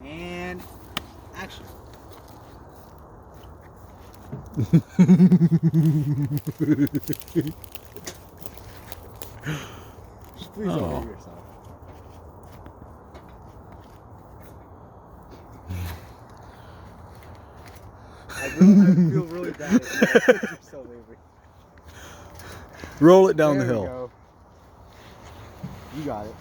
And action. Please don't hurt yourself. I feel really bad if you hurt yourself, Avery. Roll it down There the we hill. go. You got it.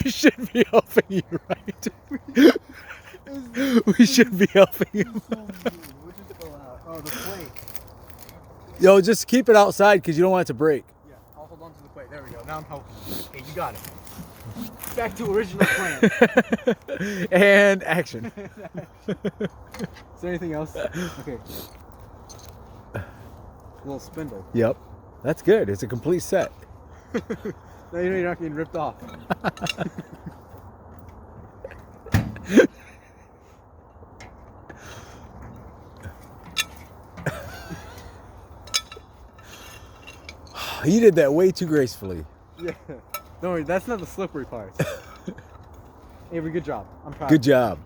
We should be helping you, right? We should be helping you. We'll just go out. Oh, the plate. Yo, just keep it outside because you don't want it to break. Yeah, I'll hold on to the plate. There we go. Now I'm helping. Hey, you got it. Back to original plan. And action. Is there anything else? Okay. A little spindle. Yep. That's good. It's a complete set. Now you know you're not getting ripped off. You did that way too gracefully. Yeah. Don't worry, that's not the slippery part. Avery, good job. I'm proud. Good job.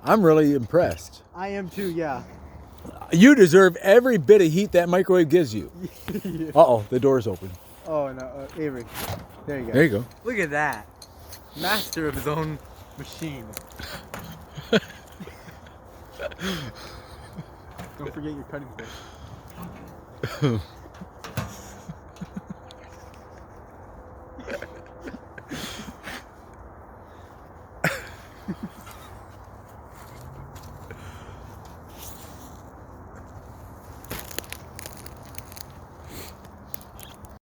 I'm really impressed. I am too, yeah. You deserve every bit of heat that microwave gives you. Yeah. Uh-oh, the door's open. Oh, no, Avery. There you go. There you go. Look at that. Master of his own machine. Don't forget your cutting board.